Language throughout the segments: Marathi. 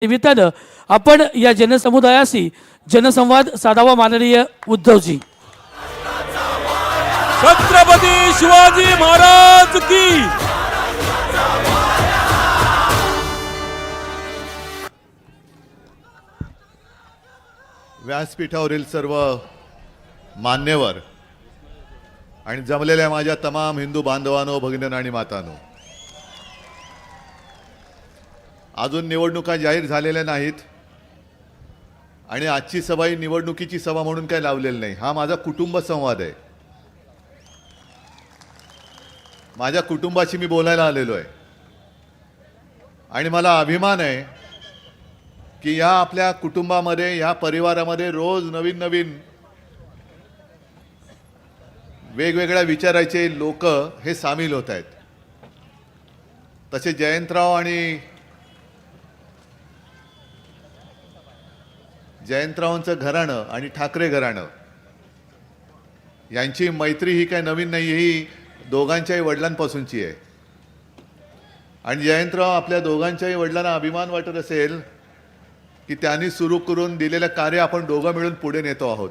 निमित्तानं आपण या जनसमुदायाशी जनसंवाद साधावा. माननीय उद्धवजी. छत्रपती शिवाजी महाराज की. व्यासपीठावरील सर्व मान्यवर आणि जमलेल्या माझ्या तमाम हिंदू बांधवांनो, भगिनींनो आणि मातांनो, अजून निवडणुका जाहीर झालेल्या नाहीत आणि आजची सभा ही निवडणुकीची सभा म्हणून काय लावलेली नाही. हा माझा कुटुंब संवाद आहे. माझ्या कुटुंबाशी मी बोलायला आलेलो आहे आणि मला अभिमान आहे की या आपल्या कुटुंबामध्ये, या परिवारामध्ये रोज नवीन नवीन वेगवेगळ्या विचाराचे लोक हे सामील होत आहेत. तसे जयंतरावांचं घराणं आणि ठाकरे घराणं यांची मैत्री ही काय नवीन नाही, ही दोघांच्याही वडिलांपासूनची आहे. आणि जयंतराव आपल्या दोघांच्याही वडिलांना अभिमान वाटत असेल की त्यांनी सुरू करून दिलेलं कार्य आपण दोघं मिळून पुढे नेतो आहोत.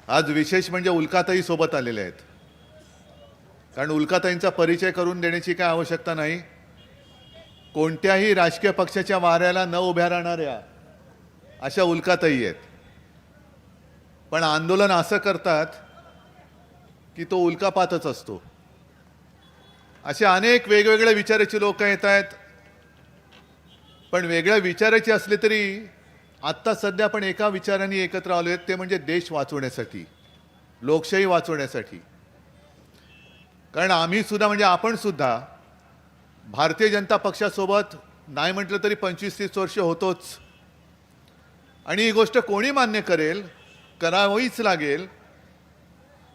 आज विशेष म्हणजे उल्काताई सोबत आलेले आहेत, कारण उल्काताईंचा परिचय करून देण्याची काय आवश्यकता नाही. कोणत्याही राजकीय पक्षाच्या वाऱ्याला न उभ्या राहणाऱ्या अशा उल्काताई आहेत. पण आंदोलन असं करतात की तो उल्कापातच असतो. असे अनेक वेगवेगळ्या विचाराची लोक येत आहेत. पण वेगळ्या विचाराची असले तरी आत्ता सध्या आपण एका विचाराने एकत्र आलो आहेत, ते म्हणजे देश वाचवण्यासाठी, लोकशाही वाचवण्यासाठी. कारण आम्ही सुद्धा, म्हणजे आपण सुद्धा भारतीय जनता पक्षासोबत नाही म्हटलं तरी 25-30 वर्ष होतोच. आणि ही गोष्ट कोणी मान्य करेल, करावीच लागेल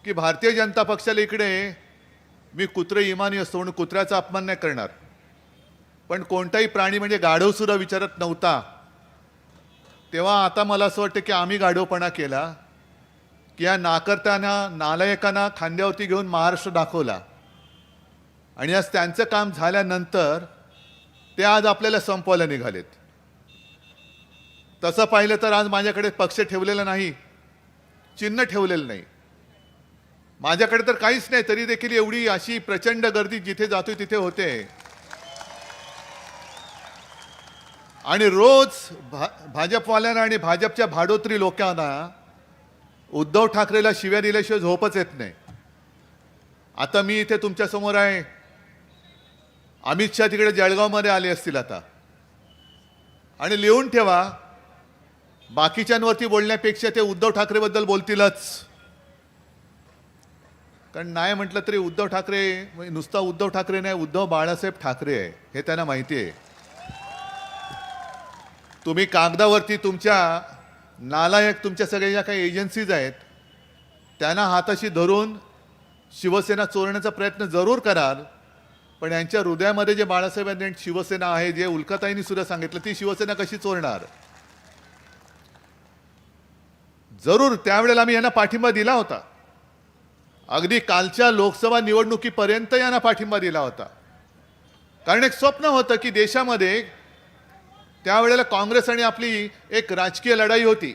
की भारतीय जनता पक्षाला इकडे मी कुत्रे इमानी असतो म्हणून कुत्र्याचा अपमान नाही करणार, पण कोणताही प्राणी म्हणजे गाढवसुद्धा विचारत नव्हता. तेव्हा आता मला असं वाटतं की आम्ही गाढवपणा केला की या नाकर्त्यांना, नालायकांना खांद्यावरती घेऊन महाराष्ट्र दाखवला. आणि आज त्यांचं काम झाल्यानंतर ते आज आपल्याला संपवायला निघालेत. तसं पाहिलं तर आज माझ्याकडे पक्ष ठेवलेला नाही, चिन्ह ठेवलेलं नाही. माझ्याकडे तर काहीच नाही, तरी देखील एवढी अशी प्रचंड गर्दी जिथे जातोय तिथे होते. आणि रोज भाजपवाल्यांना आणि भाजपच्या भाडोत्री लोकांना उद्धव ठाकरेला शिव्या दिल्याशिवाय झोपच येत नाही. आता मी इथे तुमच्या समोर आहे, अमित शहा तिकडे जळगावमध्ये आले असतील आता. आणि लिहून ठेवा, बाकीच्यांवरती बोलण्यापेक्षा ते उद्धव ठाकरेबद्दल बोलतीलच. कारण नाही म्हटलं तरी उद्धव ठाकरे नुसता उद्धव ठाकरे नाही, उद्धव बाळासाहेब ठाकरे आहे हे त्यांना माहिती आहे. तुम्ही कागदावरती तुमच्या नालायक, तुमच्या सगळ्या ज्या काही एजन्सीज आहेत त्यांना हाताशी धरून शिवसेना चोरण्याचा प्रयत्न जरूर कराल, पण यांच्या हृदयामध्ये जे बाळासाहेब शिवसेना आहे, जे उल्काताईंनी सुद्धा सांगितलं, ती शिवसेना कशी चोरणार. जरूर त्यावेळेला आम्ही यांना पाठिंबा दिला होता. अगदी कालच्या लोकसभा निवडणुकीपर्यंत यांना पाठिंबा दिला होता. कारण एक स्वप्न होतं की देशामध्ये त्यावेळेला काँग्रेस आणि आपली एक राजकीय लढाई होती.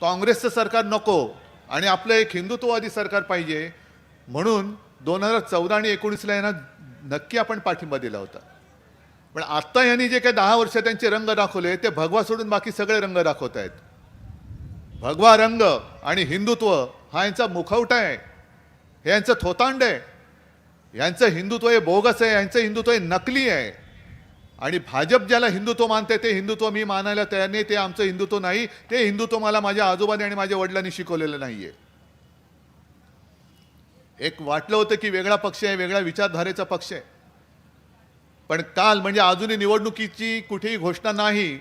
काँग्रेसचं सरकार नको आणि आपलं एक हिंदुत्ववादी सरकार पाहिजे, म्हणून 2014 आणि 19ला यांना नक्की आपण पाठिंबा दिला होता. पण आत्ता यांनी जे काही 10 वर्ष त्यांचे रंग दाखवले, ते भगवा सोडून बाकी सगळे रंग दाखवत आहेत. भगवा रंग आणि हिंदुत्व हा यांचा मुखवटा आहे, हे यांचं थोतांड आहे. यांचं हिंदुत्व हे बोगस आहे, यांचं हिंदुत्व हे नकली आहे. आणि भाजप ज्याला हिंदुत्व मानते ते हिंदुत्व मी मानायला तयार नाही. ते आमचं हिंदुत्व नाही. ते हिंदुत्व मला माझ्या आजोबांनी आणि माझ्या वडिलांनी शिकवलेलं नाहीये. एक वाटलं होतं की वेगळा पक्ष आहे, वेगळ्या विचारधारेचा पक्ष आहे. पण काल, म्हणजे अजूनही निवडणुकीची कुठेही घोषणा नाही,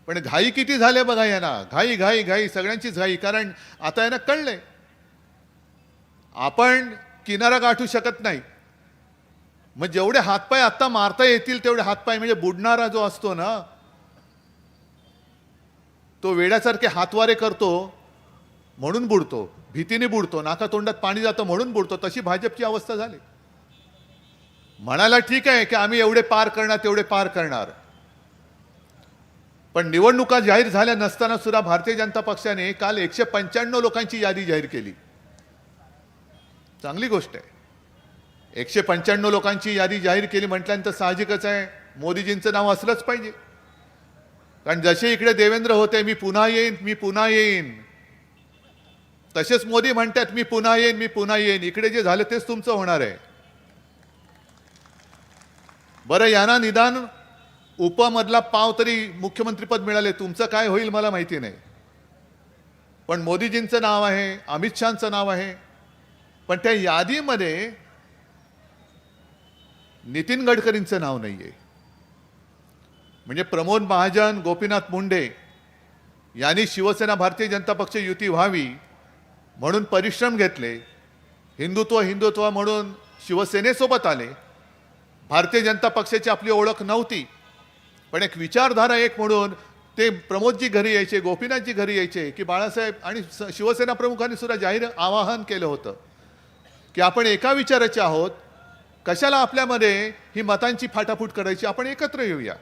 पण घाई किती झाले बघा यांना. घाई घाई घाई, सगळ्यांचीच घाई. कारण आता यांना कळलंय आपण किनारा गाठू शकत नाही. मग जेवढे हातपाय आत्ता मारता येतील तेवढे हातपाय, म्हणजे बुडणारा जो असतो ना, तो वेड्यासारखे हातवारे करतो म्हणून बुडतो, भीतीने बुडतो, नाका तोंडात पाणी जातं म्हणून बुडतो. तशी भाजपची अवस्था झाली. म्हणायला ठीक आहे की आम्ही एवढे पार करणार तेवढे पार करणार, पण निवडणुका जाहीर झाल्या नसताना सुद्धा भारतीय जनता पक्षाने काल 195 लोकांची यादी जाहीर केली. चांगली गोष्ट आहे. 195 लोकांची यादी जाहीर केली म्हटल्यानंतर साहजिकच आहे मोदीजींचं नाव असलंच पाहिजे. कारण जसे इकडे देवेंद्र होते मी पुन्हा येईन मी पुन्हा येईन, तसेच मोदी म्हणतात मी पुन्हा येईन मी पुन्हा येईन. इकडे जे झालं तेच तुमचं होणार आहे. बरं, यांना निदान उपमधला पाव तरी मुख्यमंत्रीपद मिळाले. तुमचं काय होईल मला माहिती नाही, पण मोदीजींचं नाव आहे, अमित शहाचं नाव आहे. पण त्या यादीमध्ये नितीन गडकरींचं नाव नाहीये. म्हणजे प्रमोद महाजन, गोपीनाथ मुंडे यांनी शिवसेना भारतीय जनता पक्ष युती व्हावी म्हणून परिश्रम घेतले, हिंदुत्व हिंदुत्व म्हणून शिवसेनेसोबत आले. भारतीय जनता पक्षाची आपली ओळख नव्हती, पण एक विचारधारा एक म्हणून ते प्रमोदजी घरी यायचे, गोपीनाथजी घरी यायचे की बाळासाहेब आणि शिवसेना प्रमुखांनी सुद्धा जाहीर आवाहन केलं होतं की आपण एका विचाराचे आहोत, कशाला आपल्यामध्ये ही मतांची फाटाफूट करायची, आपण एकत्र येऊया.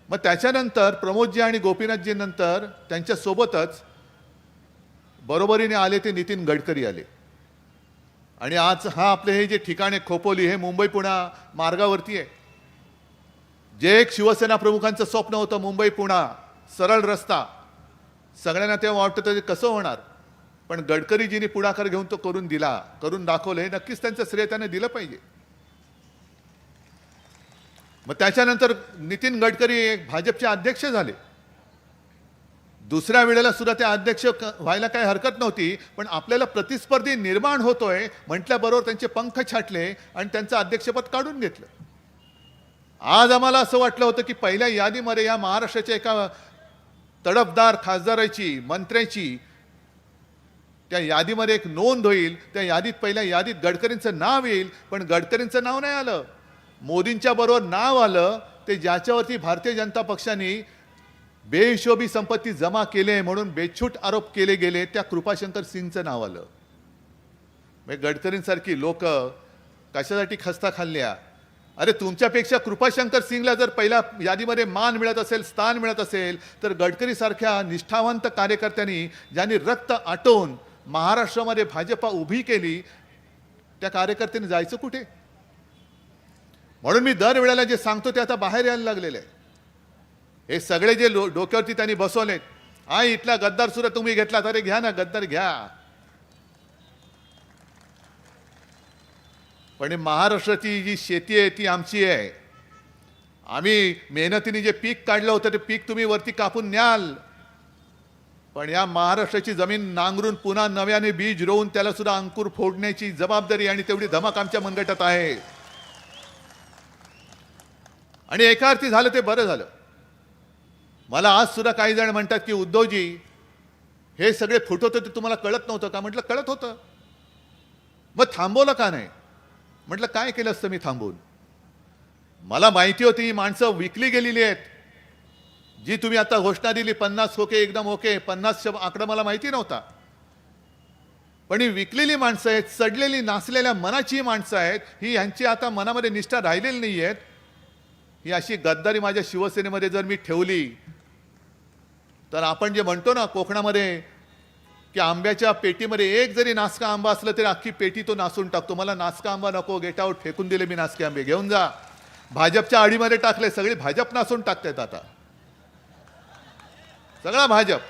मग त्याच्यानंतर प्रमोदजी आणि गोपीनाथजी नंतर त्यांच्यासोबतच बरोबरीने आले ते नितीन गडकरी आले. आणि आज हा आपले हे जे ठिकाणे खोपोली हे मुंबई पुणा मार्गावरती आहे. जे एक शिवसेना प्रमुखांचं स्वप्न होतं मुंबई पुणा सरळ रस्ता, सगळ्यांना तेव्हा वाटतं ते कसं होणार, पण गडकरीजींनी पुढाकार घेऊन तो करून दिला, करून दाखवलं. हे नक्कीच त्यांचं श्रेय त्याने दिलं पाहिजे. मग त्याच्यानंतर नितीन गडकरी एक भाजपचे अध्यक्ष झाले. दुसऱ्या वेळेला सुद्धा ते अध्यक्ष व्हायला काही हरकत नव्हती, पण आपल्याला प्रतिस्पर्धी निर्माण होतोय म्हटल्याबरोबर त्यांचे पंख छाटले आणि त्यांचं अध्यक्षपद काढून घेतलं. आज आम्हाला असं वाटलं होतं की पहिल्या यादीमध्ये या महाराष्ट्राच्या एका तडफदार खासदाराची, मंत्र्याची त्या यादीमध्ये एक नोंद होईल. त्या यादीत पहिल्या यादीत गडकरींचं नाव येईल, पण गडकरींचं नाव नाही आलं. मोदींच्या बरोबर नाव आलं ते ज्याच्यावरती भारतीय जनता पक्षाने बेहिशोबी संपत्ती जमा केले म्हणून बेछूट आरोप केले गेले, त्या कृपाशंकर सिंगचं नाव आलं. म्हणजे गडकरींसारखी लोक कशासाठी खस्ता खाल्ल्या. अरे तुमच्यापेक्षा कृपाशंकर सिंगला जर पहिल्या यादीमध्ये मान मिळत असेल, स्थान मिळत असेल, तर गडकरीसारख्या निष्ठावंत कार्यकर्त्यांनी ज्यांनी रक्त आटवून महाराष्ट्रामध्ये भाजपा उभी केली, त्या कार्यकर्त्यांनी जायचं कुठे. म्हणून मी दरवेळेला जे सांगतो ते आता बाहेर यायला लागलेलं आहे. हे सगळे जे डोक्यावरती त्यांनी बसवलेत, हा इथला गद्दार सुद्धा तुम्ही घेतला, अरे घ्या ना गद्दार घ्या, पण महाराष्ट्राची जी शेती आहे ती आमची आहे. आम्ही मेहनतीने जे पीक काढलं होतं ते पीक तुम्ही वरती कापून न्याल, पण या महाराष्ट्राची जमीन नांगरून पुन्हा नव्याने बीज रोवून त्याला सुद्धा अंकुर फोडण्याची जबाबदारी आणि तेवढी धमक आमच्या मनगटात आहे. आणि एका अर्थी झालं ते बरं झालं. मला आज सुद्धा काही जण म्हणतात की उद्धवजी हे सगळे फोटो तर तुम्हाला कळत नव्हतं का. म्हटलं कळत होतं, मग थांबवलं का नाही. म्हटलं काय केलं असतं मी थांबवून. मला माहिती होती ही माणसं विकली गेलेली आहेत. जी तुम्ही आता घोषणा दिली 50 ओके एकदम ओके, 50 आकडा मला माहिती नव्हता, पण ही विकलेली माणसं आहेत, सडलेली नासलेल्या मनाची माणसं आहेत. ही यांची आता मनामध्ये निष्ठा राहिलेली नाही आहेत. ही अशी गद्दारी माझ्या शिवसेनेमध्ये जर मी ठेवली तर आपण जे म्हणतो ना कोकणामध्ये की आंब्याच्या पेटीमध्ये एक जरी नासका आंबा असला तरी अख्खी पेटी तो नासून टाकतो. मला नासका आंबा नको, गेट आउट, फेकून दिले मी नासके आंबे, घेऊन जा. भाजपच्या आडीमध्ये टाकले, सगळी भाजप नासून टाकतायत आता, सगळा भाजप.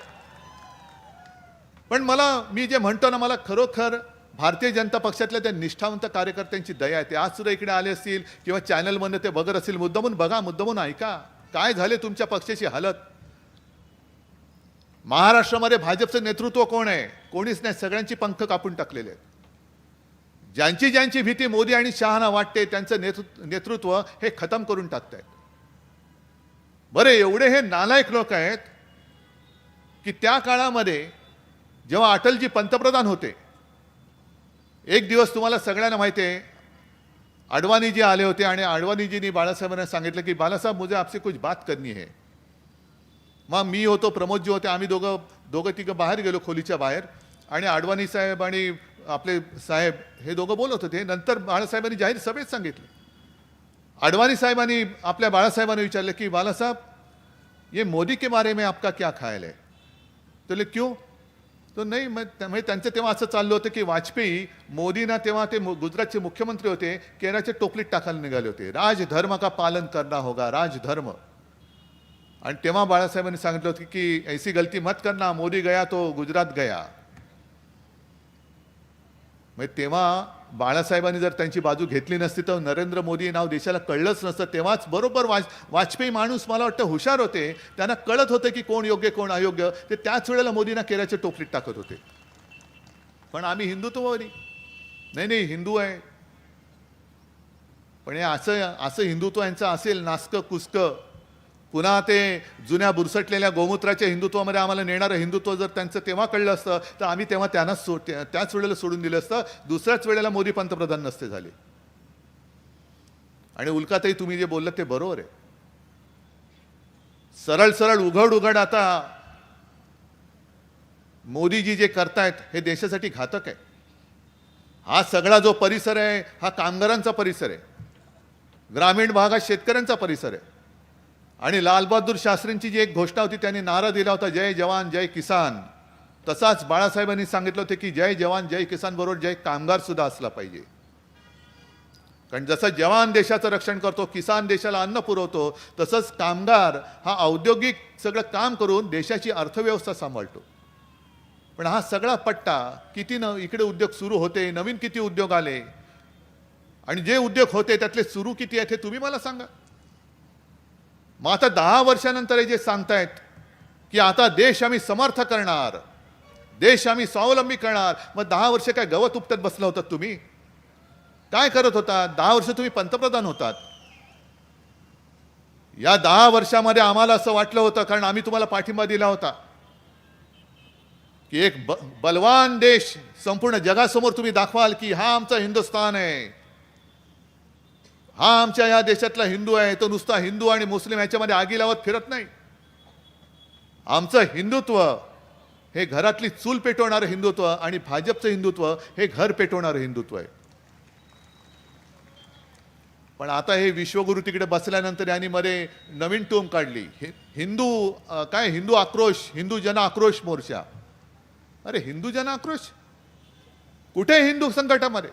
पण मला मी जे म्हणतो ना, मला खरोखर भारतीय जनता पक्षातल्या त्या निष्ठावंत कार्यकर्त्यांची दया आहे. ते आज सुद्धा इकडे आले असतील किंवा चॅनलमधनं ते बघत असतील, मुद्दामून बघा, मुद्दामून ऐका, काय झाले तुमच्या पक्षाची हालत. महाराष्ट्रामध्ये भाजपचं नेतृत्व कोण आहे, कोणीच नाही, सगळ्यांची पंख कापून टाकलेले आहेत. ज्यांची ज्यांची भीती मोदी आणि शहाना वाटते त्यांचं नेतृत्व हे खतम करून टाकतायत. बरं, एवढे हे नालायक लोक आहेत की त्या काळामध्ये जेव्हा अटलजी पंतप्रधान होते, एक दिवस तुम्हाला सगळ्यांना माहिती आहे अडवाणीजी आले होते आणि अडवाणीजींनी बाळासाहेबांना सांगितलं की बाळासाहेब मुझे आपसे कुछ बात करनी है. मग मी होतो, प्रमोदजी होते, आम्ही दोघं तिघं बाहेर गेलो खोलीच्या बाहेर, आणि अडवाणी साहेब आणि आपले साहेब हे दोघं बोलत होते. नंतर बाळासाहेबांनी जाहीर सभेत सांगितलं अडवाणी साहेबांनी आपल्या बाळासाहेबांनी विचारले की बालासाहेब ये मोदी के बारे में आपका क्या ख्याल है? तो बोले क्यों? तो नाही म्हणजे त्यांचं तेव्हा असं चाललं होतं की वाजपेयी मोदींना तेव्हा ते गुजरातचे मुख्यमंत्री होते, केरळचे टोपलीत टाकायला निघाले होते. राजधर्म का पालन करना होगा, राजधर्म. आणि तेव्हा बाळासाहेबांनी सांगितलं होतं की ऐसी गलती मत करना, मोदी गया तो गुजरात गया. म्हणजे तेव्हा बाळासाहेबांनी जर त्यांची बाजू घेतली नसती तर नरेंद्र मोदी नाव देशाला कळलंच नसतं. तेव्हाच बरोबर वाजपेयी माणूस मला वाटतं हुशार होते, त्यांना कळत होतं की कोण योग्य कोण अयोग्य. ते त्याच वेळेला मोदींना केराच्या टोपलीत टाकत होते. पण आम्ही हिंदुत्ववादी नाही हिंदू आहे. पण हे असं हिंदुत्व यांचं असेल नासकं कुसकं, पुन्हा ते जुन्या बुरसटलेल्या गोमूत्राच्या हिंदुत्वामध्ये आम्हाला नेणारं हिंदुत्व जर त्यांचं तेव्हा कळलं असतं तर आम्ही तेव्हा त्याच वेळेला सोडून दिलं असतं. दुसऱ्याच वेळेला मोदी पंतप्रधान नसते झाले. आणि उल्काताई तुम्ही जे बोललात ते बरोबर आहे. सरळ सरळ उघड आता मोदीजी जे करतायत हे देशासाठी घातक आहे. हा सगळा जो परिसर आहे हा कामगारांचा परिसर आहे, ग्रामीण भागात शेतकऱ्यांचा परिसर आहे. आणि लालबहादूर शास्त्रींची जी एक घोषणा होती, त्यांनी नारा दिला होता जय जवान जय किसान. तसाच बाळासाहेबांनी सांगितलं होतं की जय जवान जय किसान बरोबर जय कामगार सुद्धा असला पाहिजे. कारण जसं जवान देशाचं रक्षण करतो, किसान देशाला अन्न पुरवतो, तसंच कामगार हा औद्योगिक सगळं काम करून देशाची अर्थव्यवस्था सांभाळतो. पण हा सगळा पट्टा किती इकडे उद्योग सुरू होते, नवीन किती उद्योग आले, आणि जे उद्योग होते त्यातले सुरू किती आहेत हे तुम्ही मला सांगा. मग आता 10 वर्षानंतर हे जे सांगतायत की आता देश आम्ही समर्थ करणार, देश आम्ही स्वावलंबी करणार, मग 10 वर्ष काय गवत उपटत बसला होतात तुम्ही? काय करत होता? 10 वर्ष तुम्ही पंतप्रधान होतात. या 10 वर्षामध्ये आम्हाला असं वाटलं होतं, कारण आम्ही तुम्हाला पाठिंबा दिला होता की एक बलवान देश संपूर्ण जगासमोर तुम्ही दाखवाल की हा आमचा हिंदुस्थान आहे, हा आमच्या या देशातला हिंदू आहे, तो नुसता हिंदू आणि मुस्लिम ह्याच्यामध्ये आगी लावत फिरत नाही. आमचं हिंदुत्व हे घरातली चूल पेटवणारं हिंदुत्व आणि भाजपचं हिंदुत्व हे घर पेटवणारं हिंदुत्व आहे. पण आता हे विश्वगुरु तिकडे बसल्यानंतर यांनी मध्ये नवीन टूम काढली, हिंदू आक्रोश, हिंदू जन आक्रोश मोर्चा. अरे हिंदू जन आक्रोश कुठे हिंदू संकटामध्ये?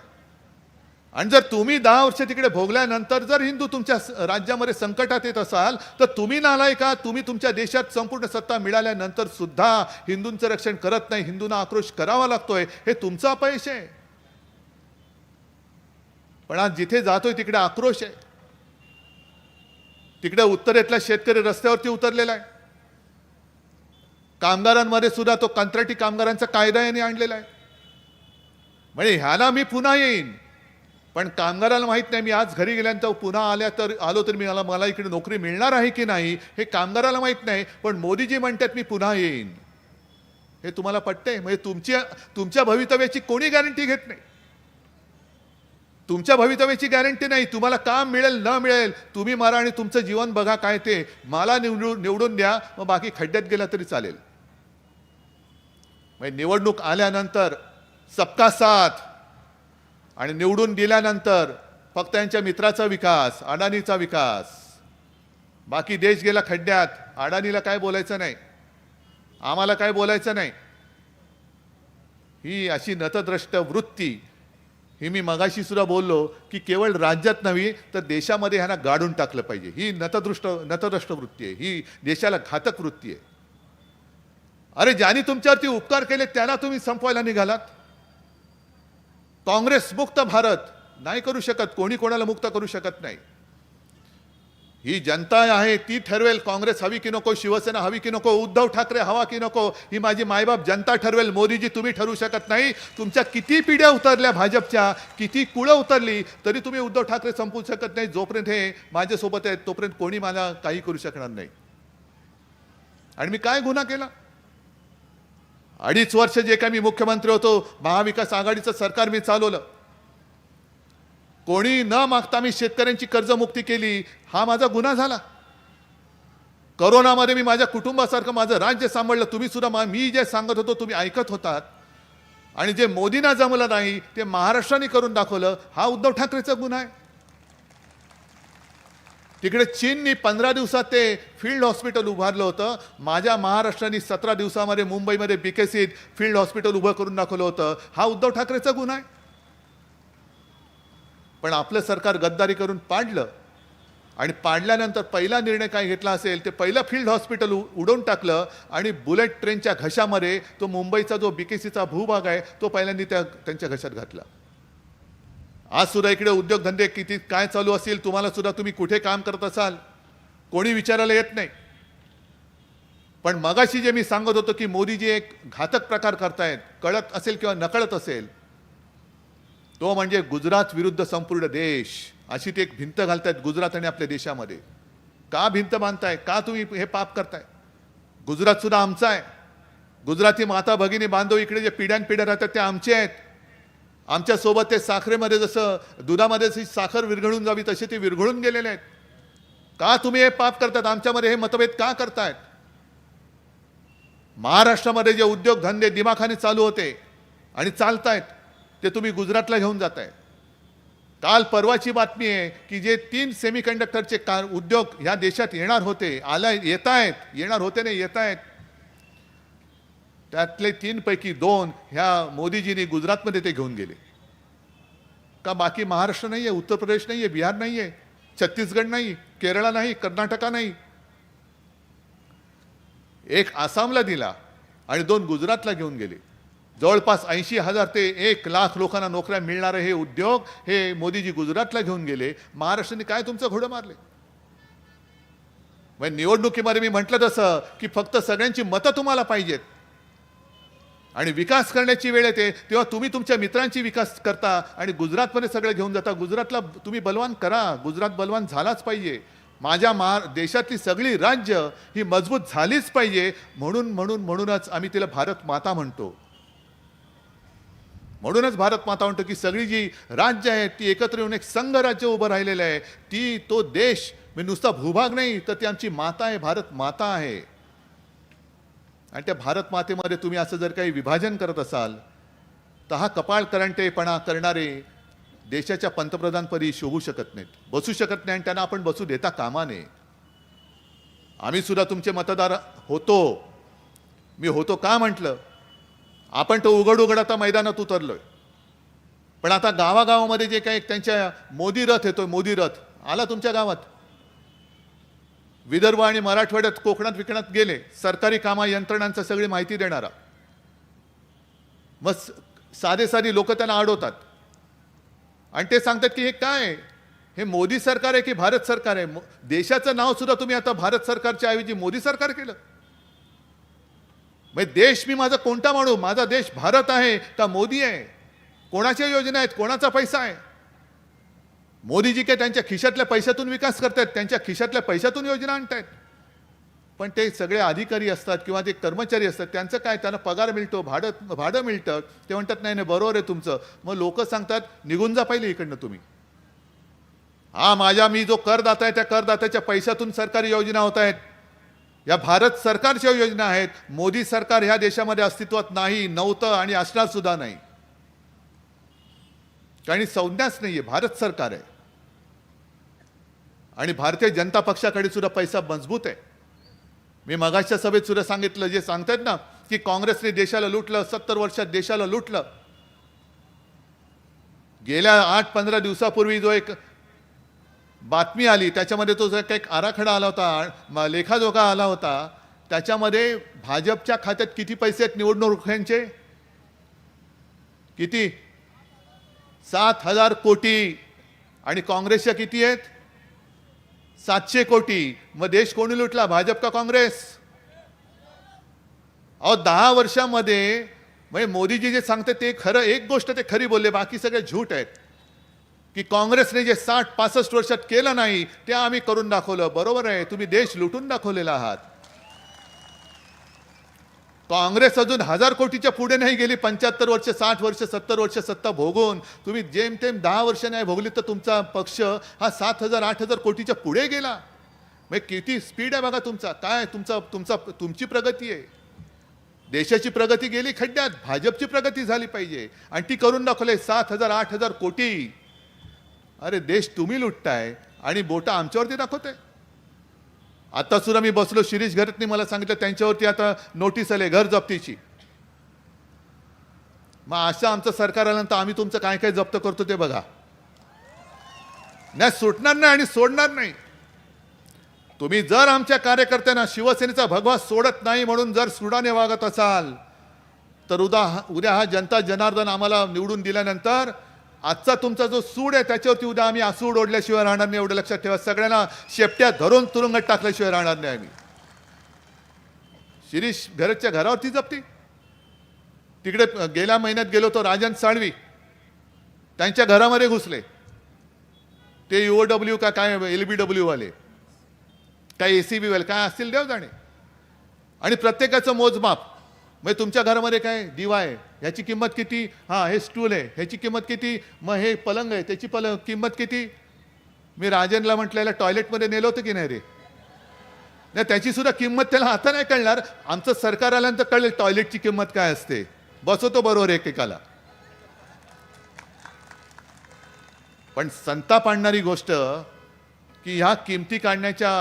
आणि जर तुम्ही 10 वर्ष तिकडे भोगल्यानंतर जर हिंदू तुमच्या राज्यामध्ये संकटात येत असाल तर तुम्ही नालायक का? तुम्ही तुमच्या देशात संपूर्ण सत्ता मिळाल्यानंतर सुद्धा हिंदूंचं रक्षण करत नाही, हिंदूंना आक्रोश करावा लागतोय, हे तुमचं अपयश आहे. पण आज जिथे जातोय तिकडे आक्रोश आहे. तिकडे उत्तरेतला शेतकरी रस्त्यावरती उतरलेला आहे. कामगारांमध्ये सुद्धा तो कंत्राटी कामगारांचा कायदा यांनी आणलेला आहे. म्हणजे ह्याला मी पुन्हा येईन, पण कामगाराला माहित नाही मी आज घरी गेल्यानंतर पुन्हा आलो तर मला इकडे नोकरी मिळणार आहे की नाही हे कामगाराला माहित नाही. पण मोदीजी म्हणतात मी पुन्हा येईन. हे तुम्हाला पटतंय? म्हणजे तुमच्या भवितव्याची कोणी गॅरंटी घेत नाही. तुमच्या भवितव्याची गॅरंटी नाही. तुम्हाला काम मिळेल न मिळेल तुम्ही मारा आणि तुमचं जीवन बघा काय ते. मला निवडून द्या, मग बाकी खड्ड्यात गेला तरी चालेल. म्हणजे निवडणूक आल्यानंतर सबका साथ आणि निवडून दिल्यानंतर फक्त यांच्या मित्राचा विकास, अडाणीचा विकास, बाकी देश गेला खड्ड्यात. अडाणीला काय बोलायचं नाही, आम्हाला काय बोलायचं नाही. ही अशी नतद्रष्ट वृत्ती, ही मी मगाशी सुद्धा बोललो की केवळ राज्यात नव्हे तर देशामध्ये ह्यांना गाडून टाकलं पाहिजे. ही नतद्रष्ट वृत्ती आहे, ही देशाला घातक वृत्ती आहे. अरे ज्यांनी तुमच्यावरती उपकार केले त्यांना तुम्ही संपवायला निघालात. काँग्रेस मुक्त भारत नाही करू शकत, कोणी कोणाला मुक्त करू शकत नाही. ही जनता आहे ती ठरवेल काँग्रेस हवी की नको, शिवसेना हवी की नको, उद्धव ठाकरे हवा की नको, ही माझी मायबाप जनता ठरवेल. मोदीजी तुम्ही ठरवू शकत नाही. तुमच्या किती पिढ्या उतरल्या भाजपच्या, किती कुळं उतरली तरी तुम्ही उद्धव ठाकरे संपवू शकत नाही. जोपर्यंत हे माझ्यासोबत आहेत तोपर्यंत कोणी मला काही करू शकणार नाही. आणि मी काय गुन्हा केला? 2.5 वर्ष जे काय मी मुख्यमंत्री होतो, महाविकास आघाडीचं सरकार मी चालवलं. कोणी न मागता मी शेतकऱ्यांची कर्जमुक्ती केली, हा माझा गुन्हा झाला. कोरोनामध्ये मी माझ्या कुटुंबासारखं माझं राज्य सांभाळलं. तुम्ही सुद्धा मी जे सांगत होतो तुम्ही ऐकत होतात. आणि जे मोदींना जमलं नाही ते महाराष्ट्राने करून दाखवलं, हा उद्धव ठाकरेचा गुन्हा आहे. तिकडे चीननी 15 दिवसात ते फील्ड हॉस्पिटल उभारलं होतं. माझ्या महाराष्ट्राने 17 दिवसामध्ये मुंबईमध्ये बीकेसीत फील्ड हॉस्पिटल उभं करून दाखवलं होतं. हा उद्धव ठाकरेचा गुन्हा आहे. पण आपलं सरकार गद्दारी करून पाडलं आणि पाडल्यानंतर पहिला निर्णय काय घेतला असेल ते पहिलं फील्ड हॉस्पिटल उडवून टाकलं आणि बुलेट ट्रेनच्या घशामध्ये तो मुंबईचा जो बीकेसीचा भूभाग आहे तो पहिल्यांदा त्यांच्या घशात घातला. आज सुद्धा इकडे उद्योगधंदे किती काय चालू असतील तुम्हाला सुद्धा तुम्ही कुठे काम करत असाल कोणी विचारायला येत नाही. पण मगाशी जे मी सांगत होतो की मोदीजी एक घातक प्रकार करतायत कळत असेल किंवा नकळत असेल तो म्हणजे गुजरात विरुद्ध संपूर्ण देश अशी ते एक भिंत घालतायत गुजरात आणि आपल्या देशामध्ये. का भिंत बांधताय का तुम्ही हे पाप करताय. गुजरात सुद्धा आमचा आहे. गुजराती माता भगिनी बांधव इकडे जे पिढ्यानपिढ्या राहतात ते आमचे आहेत. आमच्या सोबत ते साखरेमध्ये जसं दुधामध्ये जशी साखर विरघळून जावी तसे ते विरघळून गेलेले आहेत. का तुम्ही हे पाप करतात आमच्यामध्ये हे मतभेद का करतायत. महाराष्ट्रामध्ये जे उद्योगधंदे दिमाखाने चालू होते आणि चालतायत ते तुम्ही गुजरातला घेऊन जाताय. काल परवाची बातमी आहे की जे 3 सेमीकंडक्टरचे उद्योग ह्या देशात येणार होते येत आहेत येणार होते नाही येत आहेत त्यातले 3 पैकी 2 ह्या मोदीजींनी गुजरातमध्ये ते घेऊन गेले. का बाकी महाराष्ट्र नाही आहे उत्तर प्रदेश नाही आहे बिहार नाही आहे छत्तीसगड नाही केरळ नाही कर्नाटका नाही. एक आसामला दिला आणि 2 गुजरातला घेऊन गेले. जवळपास 80,000 ते 1,00,000 लोकांना नोकऱ्या मिळणारे हे उद्योग हे मोदीजी गुजरातला घेऊन गेले. महाराष्ट्राने काय तुमचं घोडं मारले. म्हणजे निवडणुकीमध्ये मी म्हटलं तसं की फक्त सगळ्यांची मतं तुम्हाला पाहिजेत आणि विकास करण्याची वेळ येते तेव्हा तुम्ही तुमच्या मित्रांची विकास करता आणि गुजरातमध्ये सगळं घेऊन जाता. गुजरातला तुम्ही बलवान करा. गुजरात बलवान झालाच पाहिजे. माझ्या देशातली सगळी राज्य ही मजबूत झालीच पाहिजे. म्हणूनच आम्ही तिला भारत माता म्हणतो. म्हणूनच भारत माता म्हणतो की सगळी जी राज्य आहेत ती एकत्र येऊन एक संघ राज्य उभं राहिलेलं आहे. तो देश म्हणजे नुसता भूभाग नाही तर ती आमची माता आहे भारत माता आहे. आणि त्या भारत मातेमध्ये तुम्ही असं जर काही विभाजन करत असाल तर हा कपाळ करंटेपणा करणारे देशाच्या पंतप्रधानपदी शोभू शकत नाहीत बसू शकत नाही आणि त्यांना आपण बसू देता कामा नये. आम्ही सुद्धा तुमचे मतदार होतो. मी होतो का म्हटलं आपण तो उघड आता मैदानात उतरलोय. पण आता गावागावामध्ये जे काही त्यांच्या मोदी रथ येतोय मोदी रथ आला तुमच्या गावात. विदर्भ आणि मराठवाड्यात कोकणात विकणात गेले सरकारी कामा यंत्रणांचा सगळी माहिती देणारा. मग साधे लोक त्यांना अडवतात आणि ते सांगतात की हे काय हे मोदी सरकार आहे की भारत सरकार आहे. देशाचं नाव सुद्धा तुम्ही आता भारत सरकारच्या ऐवजी मोदी सरकार केलं. म्हणजे देश मी माझा कोणता मानू. माझा देश भारत आहे का मोदी आहे. कोणाच्या योजना आहेत कोणाचा पैसा आहे. मोदीजी काय त्यांच्या खिशातल्या पैशातून विकास करतात त्यांच्या खिशातल्या पैशातून योजना आणतायत. पण ते सगळे अधिकारी असतात किंवा ते कर्मचारी असतात त्यांचं काय त्यांना पगार मिळतो भाडं मिळतं. ते म्हणतात नाही नाही बरोबर आहे तुमचं. मग लोक सांगतात निघून जा पहिले इकडनं तुम्ही. मी जो करदाता आहे त्या करदात्याच्या पैशातून सरकारी योजना होत आहेत. या भारत सरकारच्या योजना आहेत. मोदी सरकार ह्या देशामध्ये अस्तित्वात नाही नव्हतं आणि असणार सुद्धा नाही. काही संज्ञाच नाहीये भारत सरकार आहे. आणि भारतीय जनता पक्षाकडे सुद्धा पैसा मजबूत आहे. मी मगाच्या सभेत सुद्धा सांगितलं जे सांगतायत ना की काँग्रेसने देशाला लुटलं 70 वर्षात देशाला लुटलं. गेल्या 8-15 दिवसापूर्वी जो एक बातमी आली त्याच्यामध्ये तो एक आराखडा आला होता लेखाजोखा आला होता. त्याच्यामध्ये भाजपच्या खात्यात किती पैसे आहेत निवडणुकांचे किती 7,000 कोटी आणि काँग्रेसच्या किती आहेत 700 कोटी. मग देश कोणी लुटला भाजप का काँग्रेस. 10 वर्षामध्ये म्हणजे मोदीजी जे सांगते ते खरं एक गोष्ट ते खरी बोलले बाकी सगळे झूट आहेत. की काँग्रेसने जे 60-65 वर्षात केलं नाही ते आम्ही करून दाखवलं. बरोबर आहे तुम्ही देश लुटून दाखवलेला आहात. काँग्रेस अजून 1000 कोटीच्या पुढे नाही गेली. 75 वर्ष 60 वर्ष 70 वर्ष सत्ता भोगून तुम्ही जेमतेम 10 वर्ष नाही भोगली तर तुमचा पक्ष हा 7,000-8,000 कोटीच्या पुढे गेला. मग किती स्पीड आहे बघा तुमचा. काय तुमची प्रगती आहे. देशाची प्रगती गेली खड्ड्यात. भाजपची प्रगती झाली पाहिजे आणि ती करून दाखवले 7,000-8,000 कोटी. अरे देश तुम्ही लुटताय आणि बोटं आमच्यावरती दाखवते. आता सुद्धा मी बसलो, शिरीष घरतनी मला सांगितलं त्यांच्यावरती आता नोटीस आले घर जप्तीची. मग अशा आमचं सरकार आल्यानंतर आम्ही तुमचं काय काय जप्त करतो ते बघा. नाही सुटणार नाही आणि सोडणार नाही. तुम्ही जर आमच्या कार्यकर्त्यांना शिवसेनेचा भगवा सोडत नाही म्हणून जर सुडाने वागत असाल तर उद्या हा जनता जनार्दन आम्हाला निवडून दिल्यानंतर आजचा तुमचा जो सूड आहे त्याच्यावरती उद्या आम्ही आसूड ओढल्याशिवाय राहणार नाही. एवढं लक्षात ठेवा. सगळ्यांना शेपट्या धरून तुरुंगात टाकल्याशिवाय राहणार नाही आम्ही. शिरीष घरच्या घरावरती जप्ती. तिकडे गेल्या महिन्यात गेलो तो राजन साळवी त्यांच्या घरामध्ये घुसले. ते UOW का काय LBW वाले काय ACB वाले काय असतील देव जाणे. आणि प्रत्येकाचं मोजमाप. मग तुमच्या घरामध्ये काय दिवा आहे ह्याची किंमत किती, हां हे स्टूल आहे ह्याची किंमत किती, मग हे पलंग आहे त्याची किंमत किती. मी राजनला म्हटलेलं टॉयलेटमध्ये नेलं होतं की नाही रे. नाही त्याची सुद्धा किंमत त्याला आता नाही कळणार. आमचं सरकार आल्यानंतर कळेल टॉयलेटची किंमत काय असते. बसवतो बरोबर एकेकाला. पण संताप आणणारी गोष्ट की ह्या किमती काढण्याच्या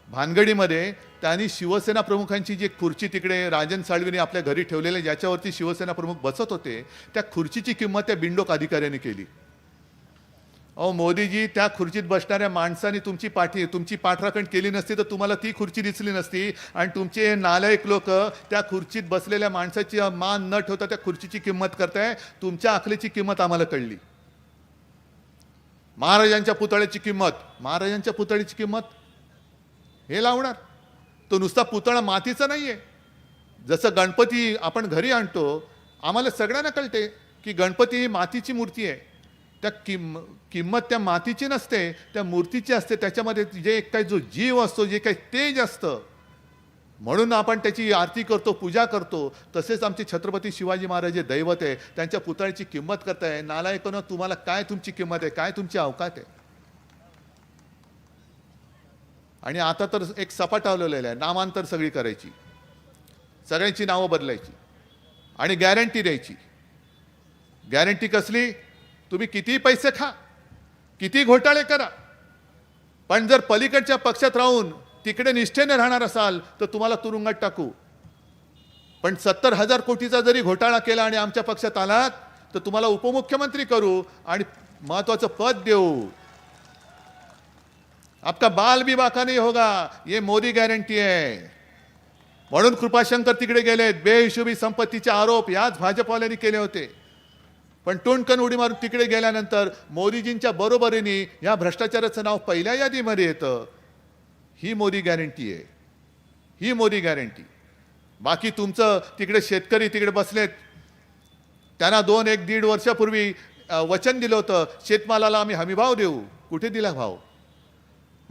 भानगडीमध्ये त्यांनी शिवसेना प्रमुखांची जी खुर्ची तिकडे राजन साळवीने आपल्या घरी ठेवलेली ज्याच्यावरती शिवसेना प्रमुख बसत होते त्या खुर्चीची किंमत त्या बिंडोक अधिकाऱ्यांनी केली. अहो मोदीजी, त्या खुर्चीत बसणाऱ्या माणसाने तुमची पाठराखण केली नसती तर तुम्हाला ती खुर्ची दिसली नसती. आणि तुमचे हे नालायक लोक त्या खुर्चीत बसलेल्या माणसाची मान न ठेवता त्या खुर्चीची किंमत करताय. तुमच्या अकलेची किंमत आम्हाला कळली. महाराजांच्या पुतळ्याची किंमत हे लावणार. तो नुसता पुतळा मातीचा नाहीये. जसं गणपती आपण घरी आणतो आम्हाला सगळ्यांना कळते की गणपती ही मातीची मूर्ती आहे. त्या किंमत त्या मातीची नसते त्या मूर्तीची असते. त्याच्यामध्ये जे काही जो जीव असतो जे काही तेज असतं म्हणून आपण त्याची आरती करतो पूजा करतो. तसेच आमचे छत्रपती शिवाजी महाराज जे दैवत आहे त्यांच्या पुतळ्याची किंमत करताय. नालायकांनो, तुम्हाला काय तुमची किंमत आहे, काय तुमची अवकात आहे. आणि आता तर एक सपाटा लावलेला आहे. नामांतर सगळी करायची, सगळ्यांची नावं बदलायची आणि गॅरंटी द्यायची. गॅरंटी कसली, तुम्ही किती पैसे खा किती घोटाळे करा पण जर पलीकडच्या पक्षात राहून तिकडे निष्ठेने राहणार असाल तर तुम्हाला तुरुंगात टाकू. पण 70,000 कोटीचा जरी घोटाळा केला आणि आमच्या पक्षात आलात तर तुम्हाला उपमुख्यमंत्री करू आणि महत्वाचं पद देऊ. आपका बाल भी बाका नहीं होगा, ये मोदी गॅरंटी आहे. म्हणून कृपाशंकर तिकडे गेलेत. बेहिशोबी संपत्तीचे आरोप याच भाजपवाल्यांनी केले होते. पण टोणकन उडी मारून तिकडे गेल्यानंतर मोदीजींच्या बरोबरीने या भ्रष्टाचाराचं नाव पहिल्या यादीमध्ये येतं. ही मोदी गॅरंटी आहे, ही मोदी गॅरंटी. बाकी तुमचं तिकडे शेतकरी तिकडे बसलेत. त्यांना 1-1.5 वर्षापूर्वी वचन दिलं होतं शेतमालाला आम्ही हमीभाव देऊ. कुठे दिला भाव.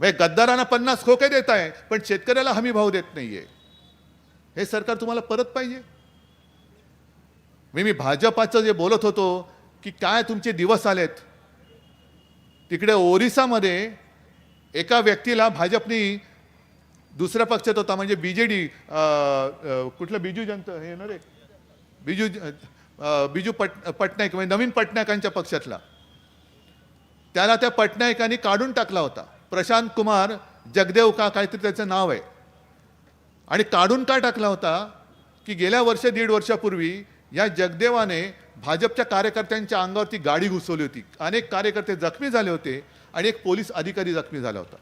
म्हणजे गद्दारांना 50 खोके देत आहे पण शेतकऱ्याला हमी भाव देत नाहीये. हे सरकार तुम्हाला परत पाहिजे. मी भाजपाचं जे बोलत होतो की काय तुमचे दिवस आलेत. तिकडे ओरिसामध्ये एका व्यक्तीला भाजपनी दुसऱ्या पक्षात होता म्हणजे BJD कुठलं बिजू जनता हे ना रे बिजू पटनायक म्हणजे नवीन पटनायकांच्या पक्षातला त्याला त्या पटनायकांनी काढून टाकला होता. प्रशांत कुमार जगदेव का काहीतरी त्याचं नाव आहे. आणि काढून का टाकला होता की गेल्या 1.5 वर्षापूर्वी या जगदेवाने भाजपच्या कार्यकर्त्यांच्या अंगावरती गाडी घुसवली होती. अनेक कार्यकर्ते जखमी झाले होते आणि एक पोलीस अधिकारी जखमी झाला होता.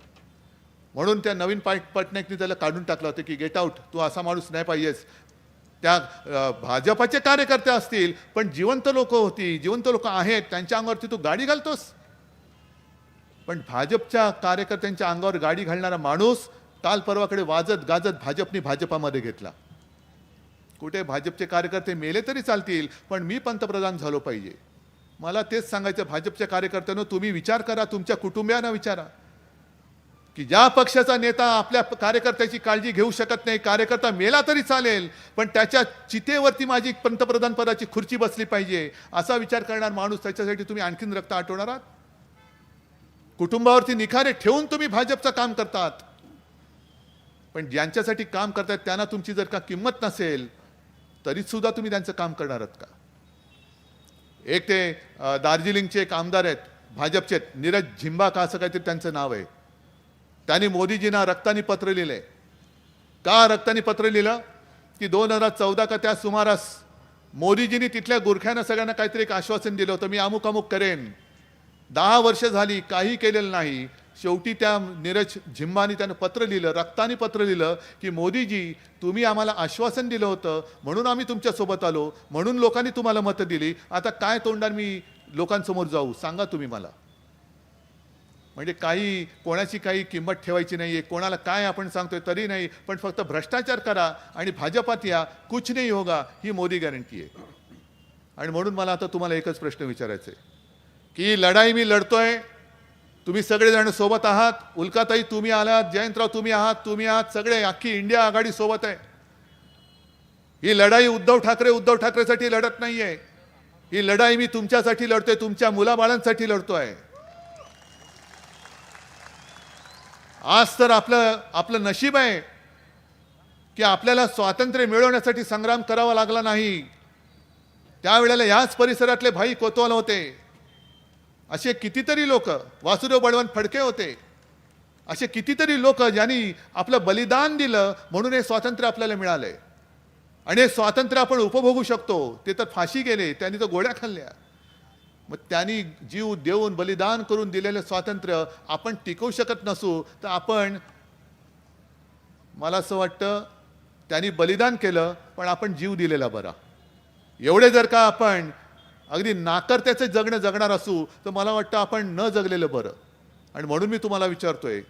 म्हणून त्या नवीन पटनायकने त्याला काढून टाकलं होतं की गेट आउट, तू असा माणूस नाही पाहिजेस. त्या भाजपाचे कार्यकर्ते असतील पण जिवंत लोक होती, जिवंत लोक आहेत, त्यांच्या अंगावरती तू गाडी घालतोस. पण भाजपच्या कार्यकर्त्यांच्या अंगावर गाडी घालणारा माणूस काल परवाकडे वाजत गाजत भाजपामध्ये घेतला. कुठे भाजपचे कार्यकर्ते मेले तरी चालतील पण मी पंतप्रधान झालो पाहिजे. मला तेच सांगायचं भाजपच्या कार्यकर्त्यांनो, तुम्ही विचार करा, तुमच्या कुटुंबियांना विचारा की ज्या पक्षाचा नेता आपल्या कार्यकर्त्याची काळजी घेऊ शकत नाही, कार्यकर्ता मेला तरी चालेल पण त्याच्या चितेवरती माझी पंतप्रधान पदाची खुर्ची बसली पाहिजे असा विचार करणार माणूस, त्याच्यासाठी तुम्ही आणखीन रक्त आटवणार आहात. कुटुंबावरती निखारे ठेवून तुम्ही भाजपचं काम करतात पण ज्यांच्यासाठी काम करतात त्यांना तुमची जर का किंमत नसेल तरी सुद्धा तुम्ही त्यांचं काम करणार आहात का. एक ते दार्जिलिंगचे एक आमदार आहेत भाजपचे नीरज झिंबा का असं काहीतरी त्यांचं नाव आहे. त्यांनी मोदीजींना रक्तानी पत्र लिहिले. का रक्तानी पत्र लिहिलं की 2014 का त्या सुमारास मोदीजींनी तिथल्या गुरख्यांना सगळ्यांना काहीतरी एक आश्वासन दिलं होतं, मी अमुक अमुक करेन. 10 वर्ष झाली काही केलेलं नाही. शेवटी त्या नीरज झिंबानी त्यानं पत्र लिहिलं, रक्तानी पत्र लिहिलं की मोदीजी तुम्ही आम्हाला आश्वासन दिलं होतं म्हणून आम्ही तुमच्यासोबत आलो, म्हणून लोकांनी तुम्हाला मतं दिली. आता काय तोंडाने मी लोकांसमोर जाऊ सांगा तुम्ही मला. म्हणजे काही कोणाची काही किंमत ठेवायची नाही आहे, कोणाला काय आपण सांगतोय तरी नाही, पण फक्त भ्रष्टाचार करा आणि भाजपात या, कुछ नाही होगा, ही मोदी गॅरंटी आहे. आणि म्हणून मला आता तुम्हाला एकच प्रश्न विचारायचा आहे की लढाई मी लढतोय, तुम्ही सगळेजण सोबत आहात. उल्काताई तुम्ही आलात, जयंतराव तुम्ही आहात, सगळे अख्खी इंडिया आघाडी सोबत आहे. ही लढाई उद्धव ठाकरेसाठी लढत नाहीये. ही लढाई मी तुमच्यासाठी लढतोय, तुमच्या मुलाबाळांसाठी लढतोय. आज तर आपलं नशीब आहे की आपल्याला स्वातंत्र्य मिळवण्यासाठी संग्राम करावा लागला नाही. त्यावेळेला याच परिसरातले भाई कोतवाल होते, असे कितीतरी लोक, वासुदेव बळवंत फडके होते, असे कितीतरी लोक ज्यांनी आपलं बलिदान दिलं म्हणून हे स्वातंत्र्य आपल्याला मिळालंय. आणि हे स्वातंत्र्य आपण उपभोगू शकतो. ते तर फाशी गेले, त्यांनी तर गोळ्या खाल्ल्या. मग त्यांनी जीव देऊन बलिदान करून दिलेलं स्वातंत्र्य आपण टिकवू शकत नसू तर आपण, मला असं वाटतं त्यांनी बलिदान केलं पण आपण जीव दिलेला बरा. एवढे जर का आपण अगदी नाकर्त्याचे जगणं जगणार असू तर मला वाटतं आपण न जगलेलं बरं. आणि म्हणून मी तुम्हाला विचारतोय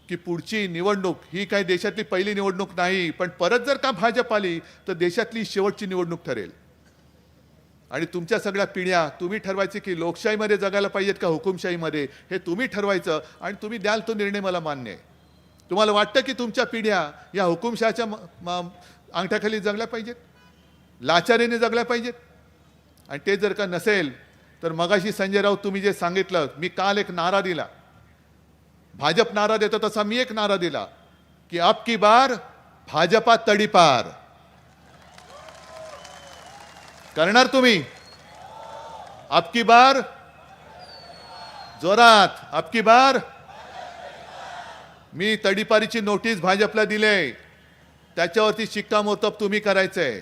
की पुढची निवडणूक ही काही देशातली पहिली निवडणूक नाही, पण परत जर का भाजप आली तर देशातली शेवटची निवडणूक ठरेल. आणि तुमच्या सगळ्या पिढ्या तुम्ही ठरवायचे की लोकशाहीमध्ये जगायला पाहिजेत का हुकुमशाहीमध्ये, हे तुम्ही ठरवायचं आणि तुम्ही द्याल तो निर्णय मला मान्य आहे. तुम्हाला वाटतं की तुमच्या पिढ्या या हुकुमशाहीच्या अंगठ्याखाली जगल्या पाहिजेत, लाचारीने जगल्या पाहिजेत? आणि ते जर का नसेल तर मगाशी संजय राऊत तुम्ही जे सांगितलं, मी काल एक नारा दिला, भाजप नारा देतो तसा मी एक नारा दिला की अब की बार भाजपा तडीपार. करणार तुम्ही? अब की बार जोरात, अब की बार. मी तडीपारीची नोटीस भाजपला दिले, त्याच्यावरती शिक्कामोर्तब तुम्ही करायचंय.